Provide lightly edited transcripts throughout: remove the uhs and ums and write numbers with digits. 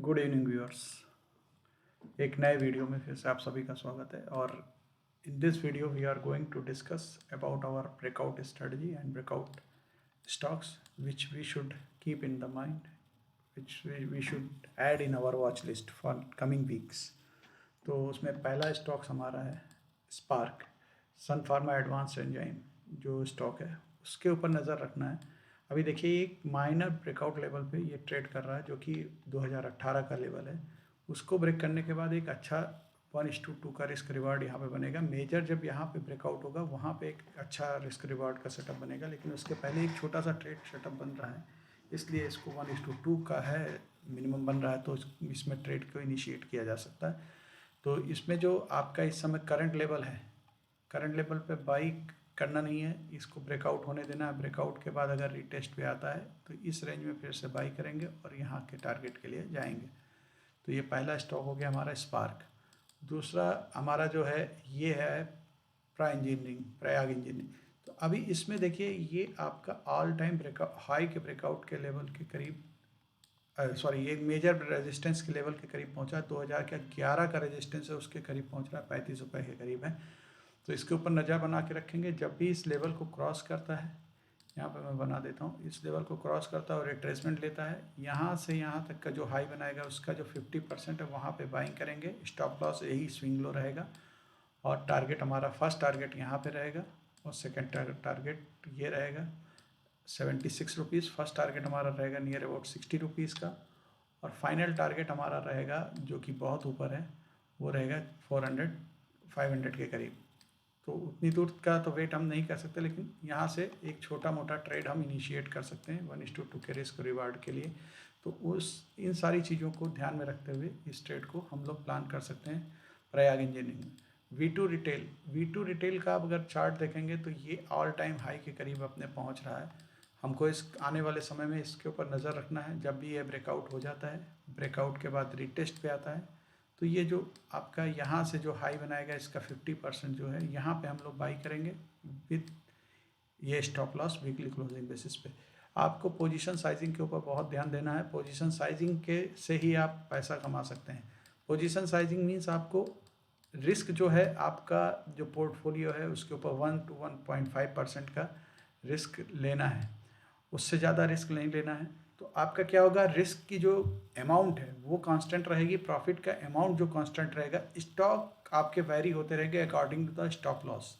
Good evening viewers. एक नए video में फिर से आप सभी का स्वागत है। और in this video we are going to discuss about our breakout strategy and breakout stocks which we should keep in the mind, which we should add in our watch list for coming weeks. तो उसमें पहला stocks हमारा है स्पार्क, सन फार्मा एडवांस एंजाइम जो stock है उसके ऊपर नज़र रखना है। अभी देखिए एक माइनर ब्रेकआउट लेवल पे ये ट्रेड कर रहा है जो कि 2018 का लेवल है। उसको ब्रेक करने के बाद एक अच्छा 1:2 का रिस्क रिवार्ड यहाँ पे बनेगा। मेजर जब यहाँ पे ब्रेकआउट होगा वहाँ पे एक अच्छा रिस्क रिवार्ड का सेटअप बनेगा, लेकिन उसके पहले एक छोटा सा ट्रेड सेटअप बन रहा है, इसलिए इसको 1:2 का है मिनिमम बन रहा है, तो इसमें ट्रेड को इनिशिएट किया जा सकता है। तो इसमें जो आपका इस समय करंट लेवल है, करंट लेवल पे बाई करना नहीं है, इसको ब्रेकआउट होने देना है। ब्रेकआउट के बाद अगर रिटेस्ट पे आता है तो इस रेंज में फिर से बाई करेंगे और यहाँ के टारगेट के लिए जाएंगे। तो ये पहला स्टॉक हो गया हमारा स्पार्क। दूसरा हमारा जो है ये है प्रयाग इंजीनियरिंग। तो अभी इसमें देखिए ये आपका ऑल टाइम ब्रेकआउट हाई के ब्रेकआउट के लेवल के करीब, सॉरी एक मेजर रेजिस्टेंस के लेवल के करीब पहुंचा। 2011 का रेजिस्टेंस है उसके करीब पहुंच रहा है, 35 रुपये के करीब है। तो इसके ऊपर नज़र बना के रखेंगे। जब भी इस लेवल को क्रॉस करता है, यहाँ पे मैं बना देता हूँ, इस लेवल को क्रॉस करता है और रिट्रेसमेंट लेता है, यहाँ से यहाँ तक का जो हाई बनाएगा उसका जो 50% है वहाँ पे बाइंग करेंगे। स्टॉप लॉस यही स्विंग लो रहेगा और टारगेट हमारा फर्स्ट टारगेट यहाँ पे रहेगा और सेकंड टारगेट ये रहेगा 76 रुपीज़। फर्स्ट टारगेट हमारा रहेगा नियर अबाउट 60 रुपीज़ का और फाइनल टारगेट हमारा रहेगा जो कि बहुत ऊपर है, वो रहेगा 500 के करीब। तो उतनी दूर का तो वेट हम नहीं कर सकते, लेकिन यहाँ से एक छोटा मोटा ट्रेड हम इनिशिएट कर सकते हैं 1:2 के रिस्क रिवार्ड के लिए। तो इन सारी चीज़ों को ध्यान में रखते हुए इस ट्रेड को हम लोग प्लान कर सकते हैं प्रयाग इंजीनियरिंग में। वी टू रिटेल का आप अगर चार्ट देखेंगे तो ये ऑल टाइम हाई के करीब अपने पहुँच रहा है। हमको इस आने वाले समय में इसके ऊपर नज़र रखना है। जब भी ये ब्रेकआउट हो जाता है, ब्रेकआउट के बाद रिटेस्ट पे आता है, तो ये जो आपका यहाँ से जो हाई बनाएगा इसका 50% जो है यहाँ पे हम लोग बाई करेंगे विद ये stop loss weekly closing basis पे। आपको पोजीशन साइजिंग के ऊपर बहुत ध्यान देना है। पोजीशन साइजिंग के से ही आप पैसा कमा सकते हैं। पोजीशन साइजिंग मीन्स आपको रिस्क जो है आपका जो पोर्टफोलियो है उसके ऊपर 1 to 1.5% का रिस्क लेना है, उससे ज़्यादा रिस्क नहीं लेना है। तो आपका क्या होगा, रिस्क की जो अमाउंट है वो कांस्टेंट रहेगी, प्रॉफिट का अमाउंट जो कांस्टेंट रहेगा। स्टॉक आपके वैरी होते रहेंगे according to the stop loss.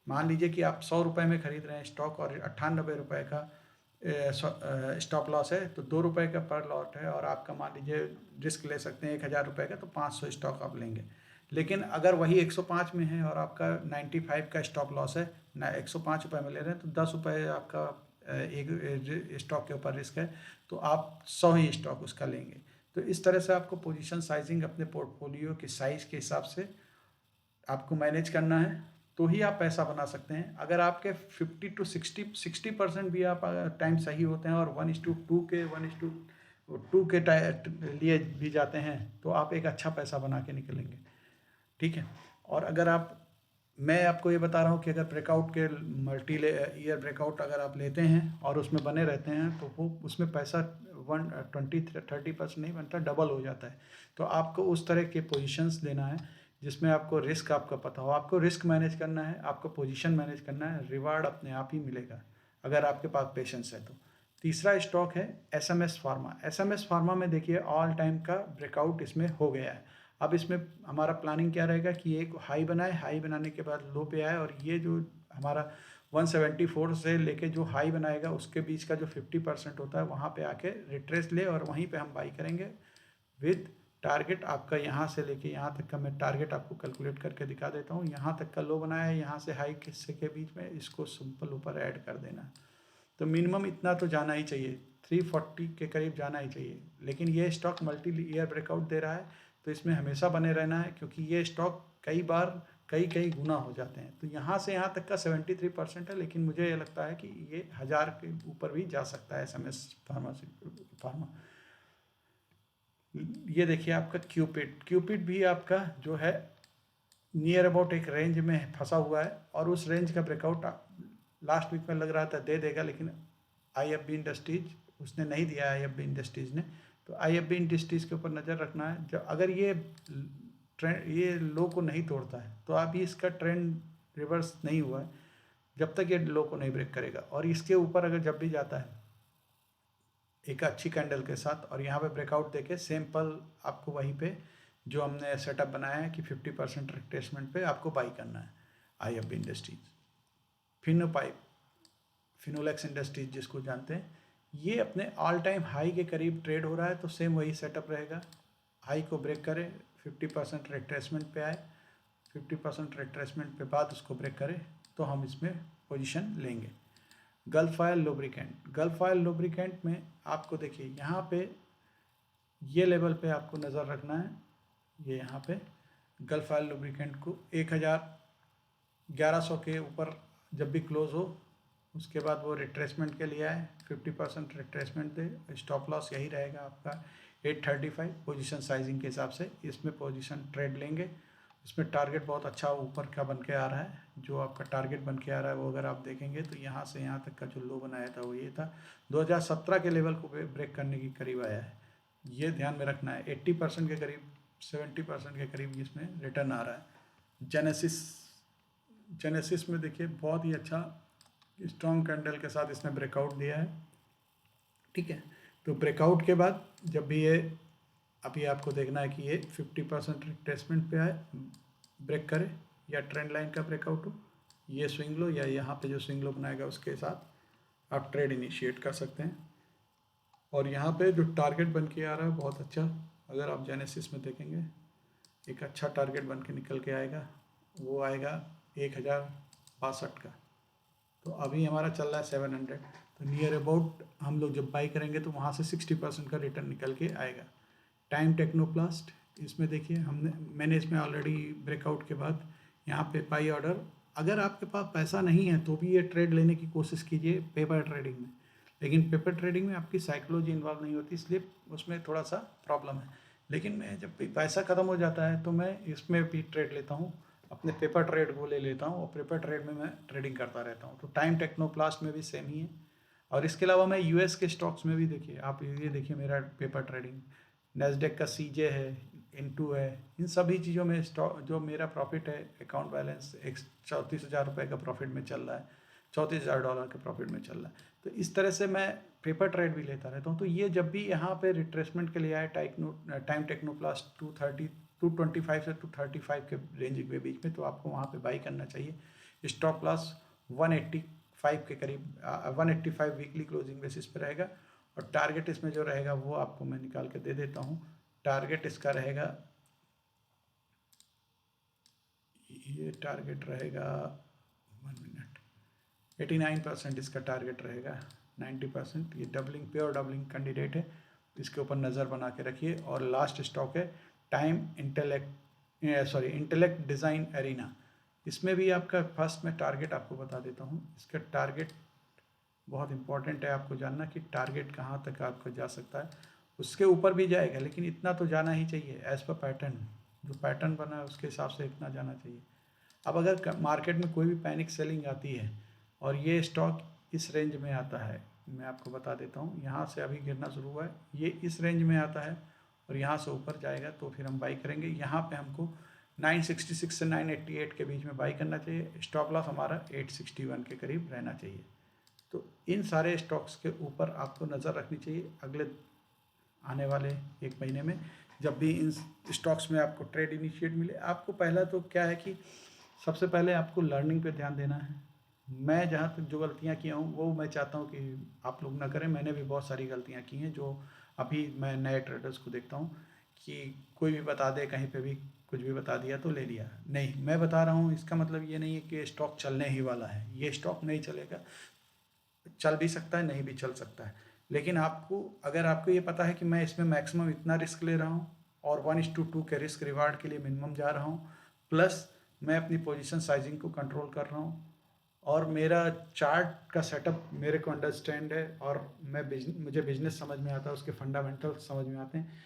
मान लीजिए कि आप 100 रुपये में खरीद रहे हैं स्टॉक और 98 रुपये का स्टॉप लॉस है, तो 2 रुपये का पर लॉट है और आपका मान लीजिए रिस्क ले सकते हैं 1000 रुपये का, तो 500 स्टॉक आप लेंगे। लेकिन अगर वही 105 में है और आपका 95 का स्टॉप लॉस है ना, 105 रुपये में ले रहे हैं, तो 10 रुपये आपका एक स्टॉक के ऊपर रिस्क है, तो आप 100 ही स्टॉक उसका लेंगे। तो इस तरह से आपको पोजीशन साइजिंग अपने पोर्टफोलियो के साइज़ के हिसाब से आपको मैनेज करना है, तो ही आप पैसा बना सकते हैं। अगर आपके 50 to 60% भी आप टाइम सही होते हैं और 1:2 के लिए भी जाते हैं, तो आप एक अच्छा पैसा बना के निकलेंगे। ठीक है। और अगर मैं आपको ये बता रहा हूँ कि अगर ब्रेकआउट के मल्टी ईयर ब्रेकआउट अगर आप लेते हैं और उसमें बने रहते हैं, तो वो उसमें पैसा 20-30% नहीं बनता, डबल हो जाता है। तो आपको उस तरह के पोजीशंस लेना है जिसमें आपको रिस्क आपका पता हो। आपको रिस्क मैनेज करना है, आपको पोजीशन मैनेज करना है, रिवार्ड अपने आप ही मिलेगा अगर आपके पास पेशेंस है तो। तीसरा स्टॉक है SMS फार्मा। SMS फार्मा में देखिए ऑल टाइम का ब्रेकआउट इसमें हो गया है। अब इसमें हमारा प्लानिंग क्या रहेगा कि एक हाई बनाए, हाई बनाने के बाद लो पे आए और ये जो हमारा 174 से लेके जो हाई बनाएगा उसके बीच का जो 50% होता है वहाँ पे आके रिट्रेस ले और वहीं पे हम बाई करेंगे विद टारगेट आपका यहाँ से लेके यहाँ तक का। मैं टारगेट आपको कैलकुलेट करके दिखा देता हूँ। यहाँ तक का लो बनाया है, यहाँ से हाई किस्से के बीच में इसको सिंपल ऊपर ऐड कर देना। तो मिनिमम इतना तो जाना ही चाहिए, 340 के करीब जाना ही चाहिए। लेकिन ये स्टॉक मल्टी ईयर ब्रेकआउट दे रहा है, तो इसमें हमेशा बने रहना है, क्योंकि ये स्टॉक कई बार कई गुना हो जाते हैं। तो यहाँ से यहाँ तक का 73% है, लेकिन मुझे ये लगता है कि ये 1000 के ऊपर भी जा सकता है SMS फार्मा। ये देखिए आपका क्यूपिड भी आपका जो है नियर अबाउट एक रेंज में फंसा हुआ है और उस रेंज का ब्रेकआउट लास्ट वीक में लग रहा था दे देगा, लेकिन IFB इंडस्ट्रीज उसने नहीं दिया। IFB इंडस्ट्रीज ने तो IFB इंडस्ट्रीज़ के ऊपर नज़र रखना है। जब अगर ये ट्रेंड ये लो को नहीं तोड़ता है तो अभी इसका ट्रेंड रिवर्स नहीं हुआ है जब तक ये लो को नहीं ब्रेक करेगा, और इसके ऊपर अगर जब भी जाता है एक अच्छी कैंडल के साथ और यहाँ पे ब्रेकआउट देके सिंपल आपको वहीं पे जो हमने सेटअप बनाया है कि 50% रिट्रेसमेंट पे आपको बाई करना है। IFB इंडस्ट्रीज, फिनोलेक्स इंडस्ट्रीज जिसको जानते हैं, ये अपने ऑल टाइम हाई के करीब ट्रेड हो रहा है, तो सेम वही सेटअप रहेगा। हाई को ब्रेक करे, 50% रिट्रेसमेंट पे आए, 50% रिट्रेसमेंट पे बाद उसको ब्रेक करे तो हम इसमें पोजीशन लेंगे। गल्फ ऑयल लुब्रिकेंट में आपको देखिए यहाँ पे ये लेवल पे आपको नज़र रखना है। ये यहाँ पे गल्फ ऑयल लुब्रिकेंट को 1100 के ऊपर जब भी क्लोज हो उसके बाद वो रिट्रेसमेंट के लिए आए, 50% रिट्रेसमेंट दे। स्टॉप लॉस यही रहेगा आपका 835 पोजीशन साइजिंग के हिसाब से इसमें पोजीशन ट्रेड लेंगे। इसमें टारगेट बहुत अच्छा ऊपर का बन के आ रहा है। जो आपका टारगेट बन के आ रहा है वो अगर आप देखेंगे तो यहाँ से यहाँ तक का जो लो बनाया था वो ये था, 2017 के लेवल को ब्रेक करने की करीब आया है। ये ध्यान में रखना है। 80% के करीब, 70% के करीब इसमें रिटर्न आ रहा है। जेनेसिस में देखिए बहुत ही अच्छा स्ट्रॉन्ग कैंडल के साथ इसने ब्रेकआउट दिया है, ठीक है। तो ब्रेकआउट के बाद जब भी ये अभी आपको देखना है कि ये 50% रिट्रेसमेंट पे आए, ब्रेक करे या ट्रेंड लाइन का ब्रेकआउट हो, ये स्विंग लो या यहाँ पे जो स्विंग लो बनाएगा उसके साथ आप ट्रेड इनिशिएट कर सकते हैं। और यहाँ पे जो टारगेट बन के आ रहा है बहुत अच्छा, अगर आप जेनेसिस में देखेंगे एक अच्छा टारगेट बन के निकल के आएगा, वो आएगा 1062 का। तो अभी हमारा चल रहा है 700, तो नियर अबाउट हम लोग जब बाई करेंगे तो वहाँ से 60% का रिटर्न निकल के आएगा। टाइम टेक्नोप्लास्ट, इसमें देखिए मैंने इसमें ऑलरेडी ब्रेकआउट के बाद यहाँ पे बाई ऑर्डर, अगर आपके पास पैसा नहीं है तो भी ये ट्रेड लेने की कोशिश कीजिए पेपर ट्रेडिंग में, लेकिन पेपर ट्रेडिंग में आपकी साइकोलॉजी इन्वॉल्व नहीं होती, इसलिए उसमें थोड़ा सा प्रॉब्लम है। लेकिन मैं जब भी पैसा ख़त्म हो जाता है तो मैं इसमें भी ट्रेड लेता हूँ, अपने पेपर ट्रेड को ले लेता हूँ और पेपर ट्रेड में मैं ट्रेडिंग करता रहता हूँ। तो टाइम टेक्नोप्लास्ट में भी सेम ही है। और इसके अलावा मैं यूएस के स्टॉक्स में भी देखिए, आप ये देखिए मेरा पेपर ट्रेडिंग, नेस्डेक का CJ है, N2 है, इन सभी चीज़ों में स्टॉक जो मेरा प्रॉफिट है, अकाउंट बैलेंस 34,000 रुपये का प्रॉफिट में चल रहा है, $34,000 के प्रॉफिट में चल रहा है। तो इस तरह से मैं पेपर ट्रेड भी लेता रहता हूँ। तो ये जब भी यहाँ पे रिट्रेसमेंट के लिए आए टाइम टेक्नोप्लास्ट 225 से 235 के रेंज के बीच में, तो आपको वहाँ पे बाई करना चाहिए। स्टॉप लॉस 185 के करीब, 185 वीकली क्लोजिंग बेसिस पे रहेगा। और टारगेट इसमें जो रहेगा वो आपको मैं निकाल के दे देता हूँ। टारगेट इसका रहेगा, ये टारगेट रहेगा 1 मिनट, 89% इसका टारगेट रहेगा, 90% ये डबलिंग, प्योर डबलिंग कैंडिडेट है, इसके ऊपर नज़र बना के रखिए। और लास्ट स्टॉक है इंटेलेक्ट डिज़ाइन एरिना। इसमें भी आपका फर्स्ट में टारगेट आपको बता देता हूँ। इसका टारगेट बहुत इंपॉर्टेंट है आपको जानना कि टारगेट कहाँ तक आपका जा सकता है, उसके ऊपर भी जाएगा लेकिन इतना तो जाना ही चाहिए एज़ पर पैटर्न, जो पैटर्न बना है उसके हिसाब से इतना जाना चाहिए। अब अगर मार्केट में कोई भी पैनिक सेलिंग आती है और ये स्टॉक इस रेंज में आता है, मैं आपको बता देता हूँ, यहाँ से अभी गिरना शुरू हुआ है, ये इस रेंज में आता है और यहाँ से ऊपर जाएगा तो फिर हम बाई करेंगे। यहाँ पे हमको 966 से 988 के बीच में बाई करना चाहिए। स्टॉप लॉस हमारा 861 के करीब रहना चाहिए। तो इन सारे स्टॉक्स के ऊपर आपको नज़र रखनी चाहिए अगले आने वाले 1 महीने में। जब भी इन स्टॉक्स में आपको ट्रेड इनिशिएट मिले, आपको पहला तो क्या है कि सबसे पहले आपको लर्निंग पे ध्यान देना है। मैं जहाँ तक जो गलतियाँ किया हूँ वो मैं चाहता हूँ कि आप लोग ना करें। मैंने भी बहुत सारी गलतियाँ की हैं जो अभी मैं नए ट्रेडर्स को देखता हूँ कि कोई भी बता दे, कहीं पे भी कुछ भी बता दिया तो ले लिया। नहीं, मैं बता रहा हूँ, इसका मतलब ये नहीं है कि स्टॉक चलने ही वाला है। ये स्टॉक नहीं चलेगा, चल भी सकता है, नहीं भी चल सकता है। लेकिन आपको, अगर आपको ये पता है कि मैं इसमें मैक्सिमम इतना रिस्क ले रहा हूँ और 1:2 के रिस्क रिवार्ड के लिए मिनिमम जा रहा हूँ, प्लस मैं अपनी पोजीशन साइजिंग को कंट्रोल कर रहा हूँ और मेरा चार्ट का सेटअप मेरे को अंडरस्टैंड है और मुझे बिजनेस समझ में आता है, उसके फंडामेंटल्स समझ में आते हैं,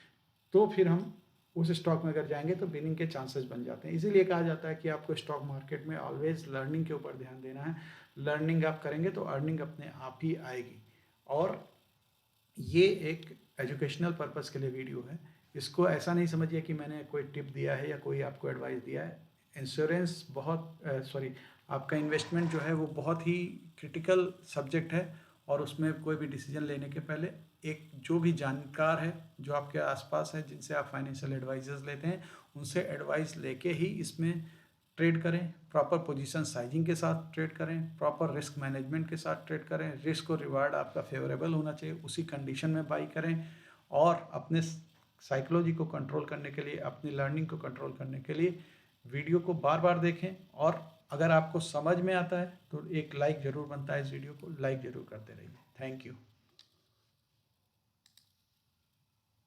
तो फिर हम उस स्टॉक में अगर जाएंगे तो विनिंग के चांसेस बन जाते हैं। इसीलिए कहा जाता है कि आपको स्टॉक मार्केट में ऑलवेज लर्निंग के ऊपर ध्यान देना है। लर्निंग आप करेंगे तो अर्निंग अपने आप ही आएगी। और ये एक एजुकेशनल पर्पस के लिए वीडियो है। इसको ऐसा नहीं समझिए कि मैंने कोई टिप दिया है या कोई आपको एडवाइस दिया है। इंश्योरेंस आपका इन्वेस्टमेंट जो है वो बहुत ही क्रिटिकल सब्जेक्ट है, और उसमें कोई भी डिसीजन लेने के पहले एक जो भी जानकार है, जो आपके आसपास है, जिनसे आप फाइनेंशियल एडवाइजर्स लेते हैं, उनसे एडवाइस लेके ही इसमें ट्रेड करें। प्रॉपर पोजीशन साइजिंग के साथ ट्रेड करें, प्रॉपर रिस्क मैनेजमेंट के साथ ट्रेड करें। रिस्क और रिवार्ड आपका फेवरेबल होना चाहिए, उसी कंडीशन में बाई करें। और अपने साइकोलॉजी को कंट्रोल करने के लिए, अपनी लर्निंग को कंट्रोल करने के लिए वीडियो को बार बार देखें। और अगर आपको समझ में आता है तो एक लाइक ज़रूर बनता है, इस वीडियो को लाइक ज़रूर करते रहिए। Thank you.